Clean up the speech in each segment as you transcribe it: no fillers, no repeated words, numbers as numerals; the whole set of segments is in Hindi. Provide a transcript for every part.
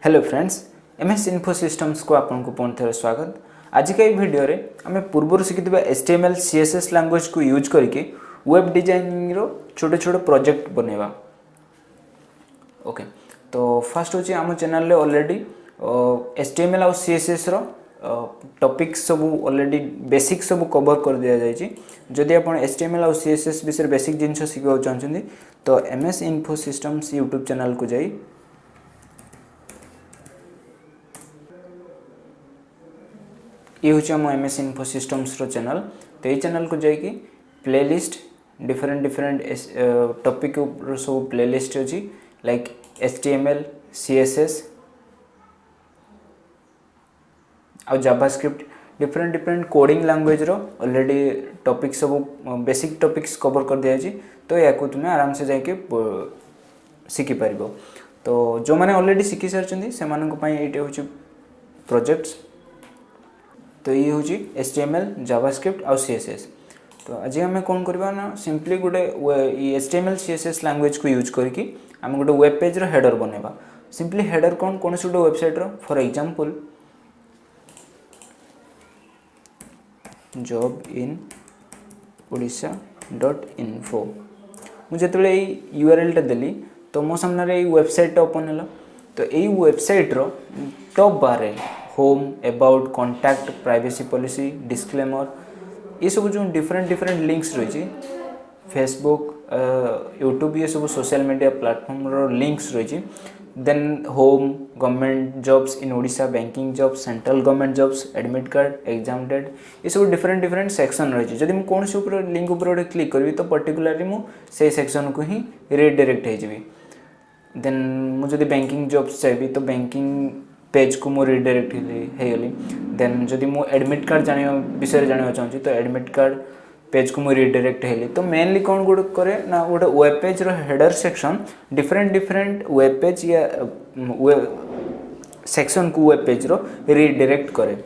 Hello friends, MS info systems को आपको पुनः थे स्वागत। आज का वीडियो रे आम पूर्व शिखिଥିବା HTML CSS लैंग्वेज को यूज करके वेब डिजाइनिंग रो छोटे छोटे प्रोजेक्ट बनेवा। ओके, तो फर्स्ट होची आम चैनल रे ऑलरेडी HTML और CSS रो टॉपिक सब ऑलरेडी बेसिक सब कवर कर दिया जायछि। जदि आपण HTML और CSS विषय बेसिक जिंस शिखा चाहछन्ती तो MS info systems YouTube channel को जाई ये हूँ आम एमएस इन्फो सिस्टम्स रो चैनल। तो ये चैनल को जाकि प्लेलिस्ट डिफरेंट टॉपिक सब प्लेलिस्ट अच्छी लाइक HTML CSS और जावास्क्रिप्ट डिफरेंट कोडिंग लैंग्वेज रो ऑलरेडी टॉपिक सब बेसिक टॉपिक्स कवर कर दिया। तो या तुम्हें आराम से जाके शिखि पार। तो जो मैंने ऑलरेडी शिखी सारी से ये हूँ प्रोजेक्ट्स। तो ये हूँ HTML जावास्क्रिप्ट और CSS। तो आज आम कौन करवा ना सिंपली गोटे HTML CSS लैंग्वेज को यूज करके आम गोटे वेब पेज रो हेडर बनेबा। सिंपली हेडर कौन कौन से गोटे website row for example jobinodisha.info मुझे जो URL टा देली तो मो सामने वेबसाइट ओपन है। तो यही वेबसाइट रो टॉप बार है home about contact privacy policy disclaimer ये सब जो डिफरेंट लिंक्स रही फेसबुक यूट्यूब ये सब सोशल मीडिया प्लेटफॉर्म रो लिंक्स रही। Then home government jobs in Odisha banking jobs central government jobs admit card exam date ये सब डिफरेंट सेक्शन रही। जब मुझे कौन से लिंक उपर क्लिक करी तो पर्टिकुलरली मुझे सेक्शन को ही रिडायरेक्ट हो। देन मुझे बैंकिंग जॉब्स चाहिए तो बैंकिंग पेज को मुझे रिडायरेक्ट होगली। देन जदि मु एडमिट कार्ड जाना विषय जाना चाहूँगी तो एडमिट कार्ड पेज को मुझे रिडायरेक्ट होगली। तो मेनली कौन गोटे करे ना गोटे वेब पेज रो header section different web page या सेक्शन को वेब पेज रो रिडायरेक्ट करे।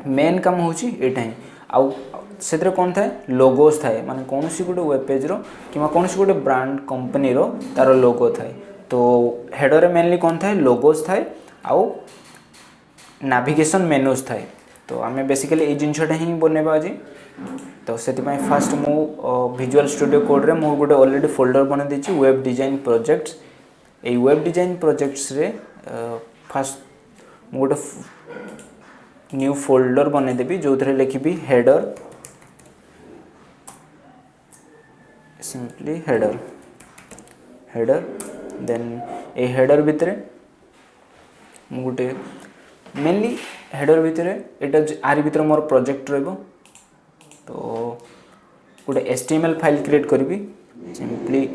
मेन काम होची एटा ही आउ से कौन थाए लोगोस थाए माने कौन सी गोटे वेब पेज रो कि कौन सी गोटे ब्रांड कंपनी रो तार लोगो थाए। तो हेडर मेनली कौन थाए लोगोस थाए आउ नाविगेशन मेनूज थाए। तो आम बेसिकली ये जिनटा ही बनेबा आज। तो से फास्ट मु विजुअल स्टूडियो कोड रे मु गोटे ऑलरेडी फोल्डर बना देछि वेब डिजाइन प्रोजेक्ट्स। ए वेब डिजाइन प्रोजेक्ट्स रे फास्ट मु गोटे न्यू फोल्डर बना देबी जो थरे लिखिबी हेडर सिंपली हेडर देन ए हेडर भितर मु गोटे मेनली हेडर भितर एटा आरि भितर मोर प्रोजेक्ट रहबो। तो गोटे HTML फाइल क्रिएट करी सिंपली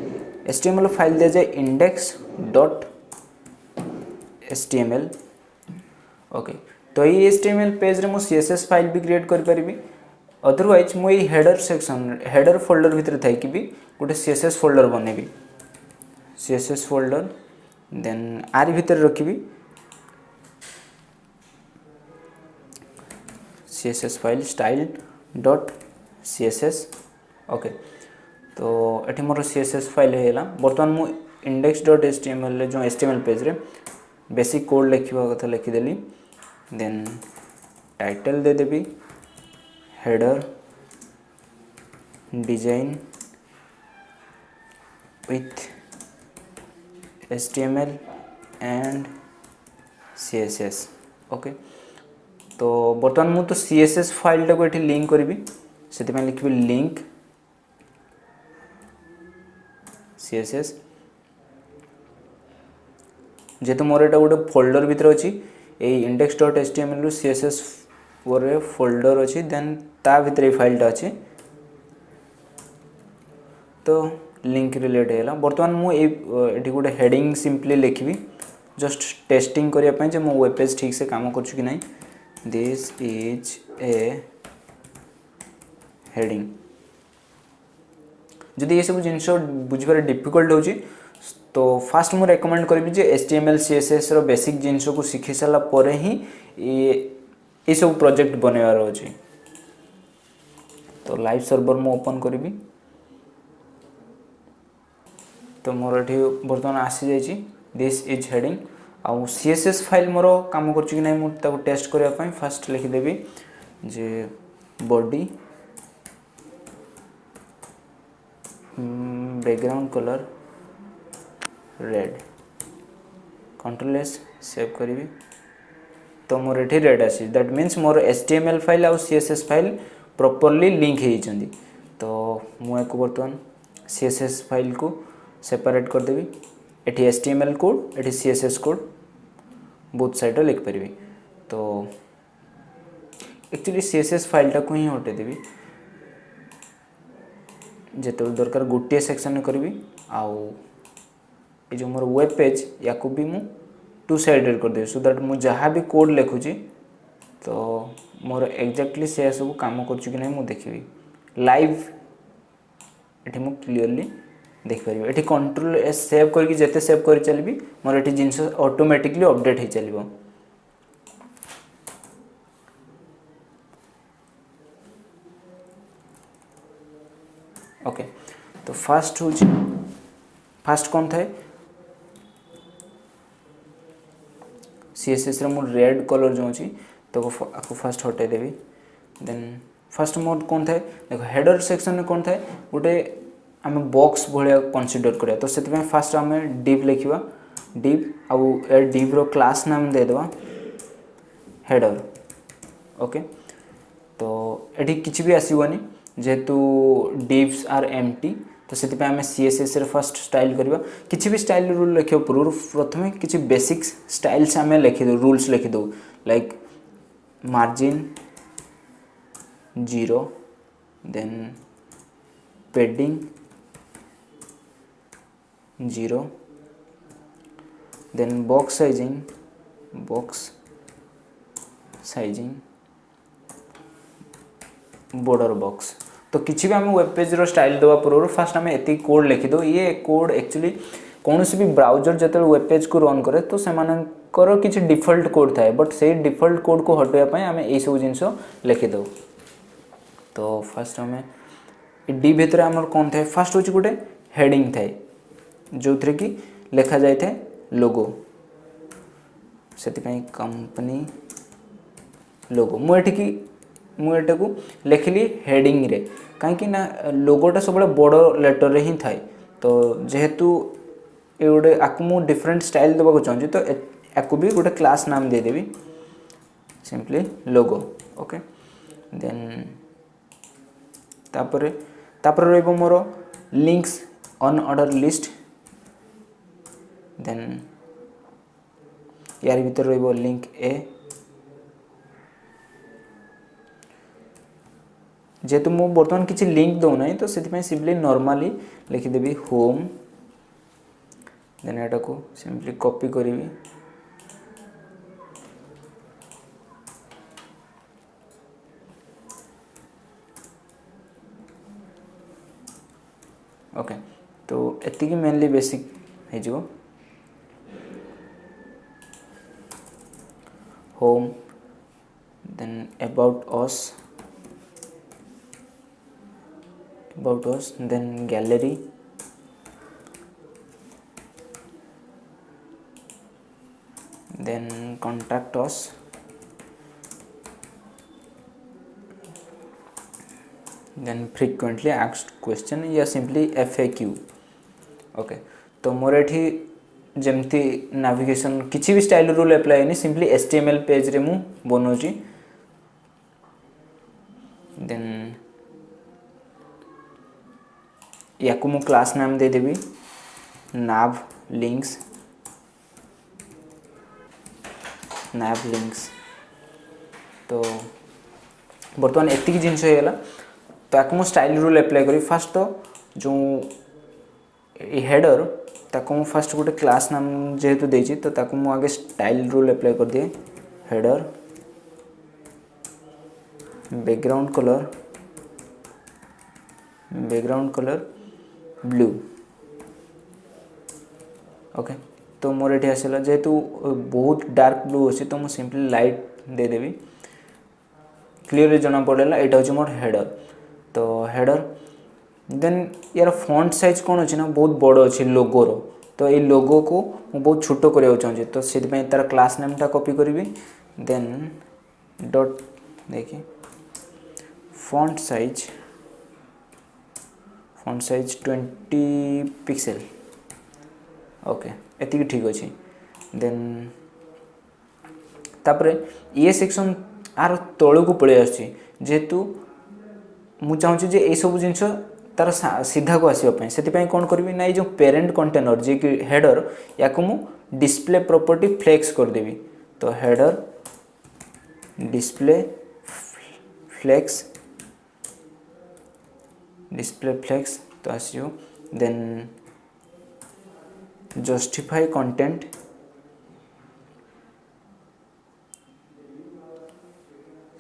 HTML फाइल दे जाए index.html। ओके, तो ये HTML पेज रे मु CSS फाइल भी क्रिएट कर पारिबी। अदरवाइज मु ये हेडर सेक्शन हेडर फोल्डर भितर थाई कि भी गोटे CSS फोल्डर बनेबी CSS फोल्डर। देन आरि भितर रखिबी CSS फाइल style.css। ओके, तो ये मोर CSS फाइल है। बर्तमान मु index.html जो HTML पेज रे बेसिक कोड लिखा कथा लिखिदेली। Then title they Devi header design with HTML and CSS। Okay, तो बर्तमान मु तो CSS फाइल टा को एठी लिंक करी से लिखी लिंक CSS। जेहेतु मोर एटा गोटे फोल्डर भितर अच्छी ये index.html रू CSS वे फोल्डर अच्छी देन ता भितर ये फाइलटा अच्छी तो लिंक रिलेट है। बर्तमान मुझे गोटे हेडिंग सिंपली लिखी जस्ट टेस्टिंग करने मो वेब पेज ठीक से काम कर कि नहीं। This is a heading. जदि ये सब जिन बुझे डिफिकल्ट हो तो फास्ट मुझे रेकमेंड करी जे HTML CSS रो बेसिक जिन को शिखी सारा पर ही ये सब प्रोजेक्ट बनवार अच्छे। तो लाइव सर्वर मु ओपन करी तो मोर ये बर्तमान आसी जाइए दिस इज हेडिंग। आउ सीएसएस फाइल मोर काम कर कि नहीं मुझे टेस्ट करने फास्ट लिखिदेवी जे body background colour red control S save करी तो मोर ये रेड आसी दैट मीन्स मोर HTML फाइल आउ CSS फाइल प्रॉपर्ली लिंक होती तो मुझे बर्तमान CSS फाइल को सेपरेट करदेवी एटी HTML कोड एटी CSS कोड बोथ साइड लिखिपारि तो एक्चुअली CSS फाइलटा को ही हटेदेवी जिते दरकार गोटे सेक्शन करी आउ ये जो मोर वेब पेज या भी मु टू साइडेड करदेवी सो दैट मुझे जहाँ भी कोड लिखुची तो मोर एक्जाक्टली से सब काम कर नहीं देखी लाइव ये मुझे क्लीयरली देखिपार ये कंट्रोल एस सेव करके जिते सेव कर चलि मोर ये जिनस ऑटोमेटिकली अपडेट हो चलो। ओके तो फास्ट हूँ फास्ट कौन थाए CSS रे मोर रेड कलर जो अच्छी तो आपको फास्ट हटाई देवी देन फास्ट मोड कौन थाए देखो हेडर सेक्शन में कौन थाए गोटे आम बॉक्स भाया कनसीडर करा तो से फास्ट आम डिव लिखा डिव आउ डिव रो क्लास नाम देदेवा हेडर। ओके तो ये किसी भी आसवानी जेहेतु डिव्स आर एम्प्टी तो से आम CSS रे फर्स्ट स्टाइल करवा किसी भी स्टाइल रूल लिखा पूर्व प्रथम किसी बेसिक स्टाइल्स आम लिखिद रूल्स लिखिद like margin 0 then padding 0 then box sizing border box तो किसी भी आम वेब पेज रो स्टाइल देवा पूर्व फास्ट आम एति कोड लिखिद ये कोड एक्चुअली कौन भी ब्राउजर जो वेब पेज को रन करे तो से किसी डिफॉल्ट कोड थाए बट से डिफॉल्ट कोड को हटाइवाई आम यही सब जिनस लिखिद तो फास्ट आम डी भितर आम कौन थाए फास्ट हूँ गोटे हेडिंग थाए जो थे कि लिखा जाए थे लोगो से कंपनी लोगो मुझे को लिखिली हेडिंग रे कहीं ना लोगोटा सब बड़ लेटर रे ही थाए तो जेहेतु ये गोटे आपको मुझे डिफरेंट स्टाइल देवाक चाहूँगी तो आपको भी गोटे क्लास नाम देदेवी सिंपली लोगो। ओके देन तापर रहिबो मोर links on order list then यार भीतर रहिबो लिंक ए जेहेतु मु बर्तमान किसी लिंक दो ना तो से सिंपली नॉर्मली लिखिदेवी होम देन एटा को सिंपली कॉपी करी ओके तो एतिकी मेनली बेसिक हो home then about us then gallery then contact us then frequently asked question या simply FAQ। ओके तो मोर एठी जमती नेविगेशन किसी भी स्टाइल रूल अप्लाई नहीं सिंपली HTML पेज रे मु बनोची देन या को मु क्लास नाम दे देवी nav links तो बर्तमान एतिक जिनस होगा तो आपको मु स्टाइल रूल अप्लाई करी फास्ट तो जो हेडर ताको मु फास्ट गोटे क्लास नाम जेहेतु देछि तो ताको मु आगे स्टाइल रूल अप्लाई कर दिए header background colour blue. Okay तो मोर ये आसला जेहेतु बहुत डार्क ब्लू अच्छी तो मुझे सिंपली लाइट दे देवी क्लीयरली जना पड़ेगा यहाँ हूँ मोर हेडर तो हेडर देन यार फॉन्ट साइज कौन अच्छी ना बहुत बड़ अच्छी लोगोर तो ये लोगो को मु बहुत छोट करने चाहिए तो से तार क्लास नेम टा कॉपी करी देन डॉट देखिए फॉन्ट साइज 20 पिक्सेल ओके एति ठीक अच्छे देन तापरे ये सेक्शन आर तल को पलि आसतु मु चाहूँ जे ये सब जिनस तार सीधा को आसवाई से कौन करी ना ये पेरेंट कंटेनर जी कि हेडर या मु डिस्प्ले प्रॉपर्टी फ्लेक्स करदेवी तो हेडर डिस्प्ले फ्लेक्स तो आसो then justify content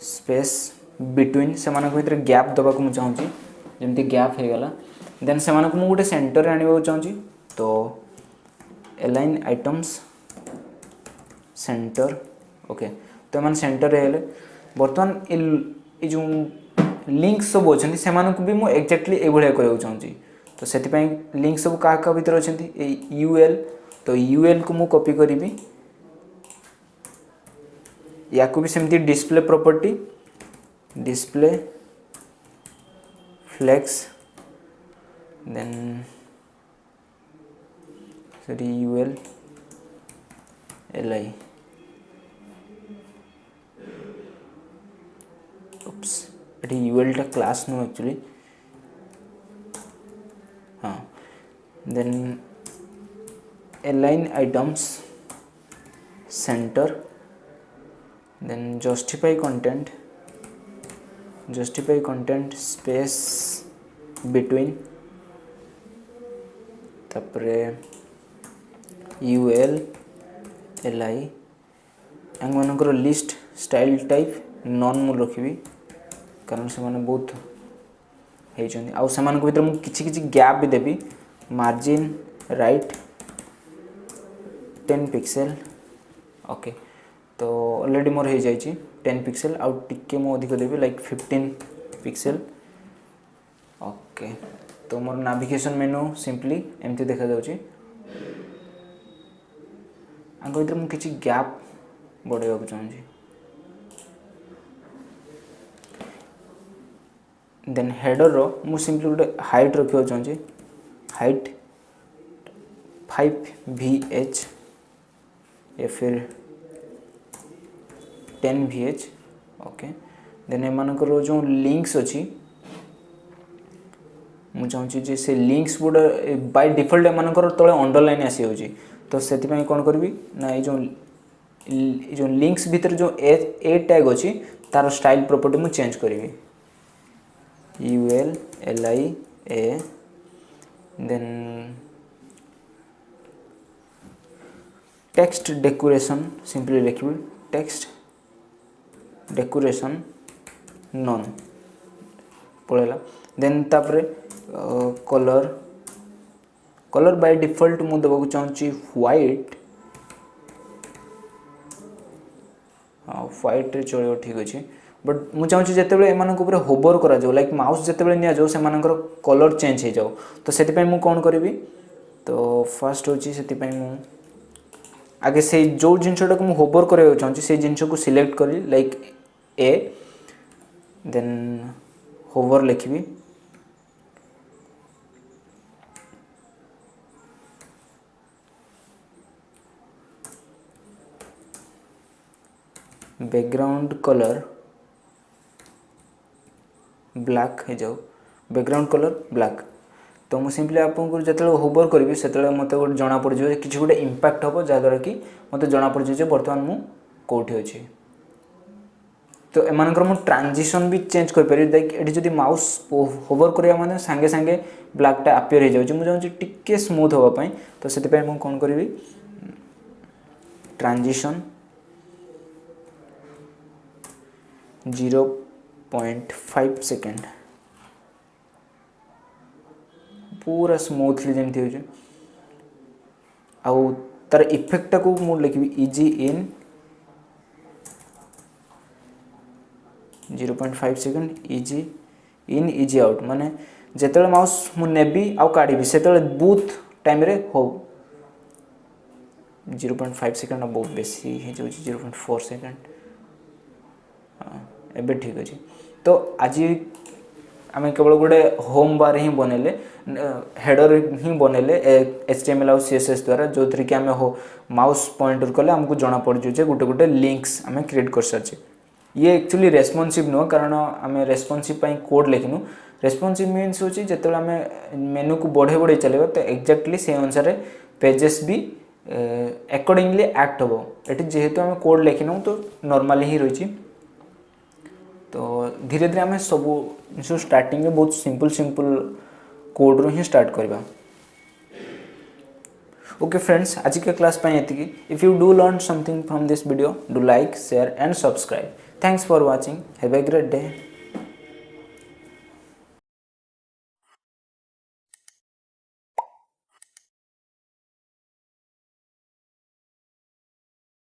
space between से भितर गैप दबा को चाहूँगी जमती गैप हो गला देन से मुझे गोटे सेंटर आने चाहूँगी तो अलाइन आइटम्स सेंटर ओके तो एम सेंटर हेले बर्तमान ये जो लिंक सब अच्छे से भी मुझे एक्जाक्टली ये करने चाहूँगी तो से लिंक सब क्या भीतर अच्छा यूएल तो यूएल को मुझे कॉपी करी या को भी सेमती display property display flex then sorry UL LI oops ये यूएल टा क्लास नु एक्चुअली हाँ then align items center then justify content space between तापरे ul li anchor list style type none मु रखी कारण से माने बहुत होती आउ से भीतर मुझे किसी गैप भी देवी मार्जिन राइट 10 पिक्सेल ओके तो ऑलरेडी मोर हो जाइए 10 पिक्सेल आउ टिके मु अधिक देवी लाइक 15 पिक्सेल ओके तो मोर नेविगेशन मेनू सिंपली एमती देखा जाउची आंक भीतर मुझे किसी गैप बढ़ावा चाहूँगी देन हेडर रो मु सिंपली गोटे हाइट रखा चाहूँगी हाइट 5vh या फिर 10vh ओके देन एमानकर जो लिंक्स अच्छी मुझे चाहूँगी जे से लिंक्स गुड़ा बाय डिफॉल्ट एमानकर तले अंडरलाइन आसी होची तो से कौन करी ना ये जो लिंक्स भीतर जो ए टैग अच्छी तार स्टाइल प्रॉपर्टी मुझे चेंज करी UL LI A then text decoration simply लिखी टेक्स्ट डेकोरेशन नॉन पड़ेगा देन तापरे कलर बाय डिफॉल्ट मुझे देवा चाहूँगी व्हाइट हाँ व्हाइट रे चलो ठीक अच्छे बट मुझे चाहूँगी जिते एम होवर कर लाइक माउस जिते नि जाओ से कलर चेंज हो जाओ तो से कौन करी तो फर्स्ट हूँ से आगे से जो जिनटा को होवर करने चाहूँगी से जिन को सिलेक्ट करी लाइक ए देन होवर लिखी बैकग्राउंड कलर ब्लैक हो जाओ बैकग्राउंड कलर ब्लैक तो मुझे सिंपली आपको जो होवर करी से मत गोटे जना पड़ जाए कि गोटे इंपैक्ट हम जहाँद्वारा कि मत जना पड़ जाए बर्तमान मु कौटी अच्छी तो एमानकर मु ट्रांजिशन भी चेंज कर पारि लाइक ये जब माउस होवर करिया माने सांगे सांगे ब्लैकटा अपियर हो जाऊँ मुझे चाहूँगी टिके स्मूथ होगापी तो से कौन करी ट्रांजिशन 0.5 सेकेंड पूरा स्मूथली जमी हो आउ तार इफेक्ट को मुझे लिखी easy in 0.5 second easy in easy out माने जिते माउस मुझे नेबी आउ काढ़ी से बहुत टाइम रे हो 0.5 सेकेंड बहुत बेसी हो 0.4 सेकेंड एबे ठीक अच्छे। तो आज आम केवल गोटे होम बार ही बनइले हेडर ही बनइले HTML और CSS द्वारा जो थी कि आम हो माउस पॉइंटर कले आमको जना पड़ जाए गोटे गोटे लिंक्स आम क्रिएट कर सारी। ये एक्चुअली रेस्पॉन्सिव नुह कारण आम रेस्पॉन्सिव कोड लिखिनु। रेस्पॉन्सिव मीन्स होची जेते आम मेनू को बढ़े बढ़े चलेबा तो एक्जाक्टली से अनुसार पेजेस भी अकॉर्डिंगली एक्ट हम ये जेहेतु आम कोड लिखिनु तो नॉर्मली ही रही। तो धीरे धीरे आम सब जो स्टार्टिंग में बहुत सिंपल सिंपल कोड रू ही स्टार्ट करवा। ओके फ्रेंड्स, आज के क्लास पे ये। If you do learn something from this video, do like share and subscribe. Thanks for watching. Have a great day.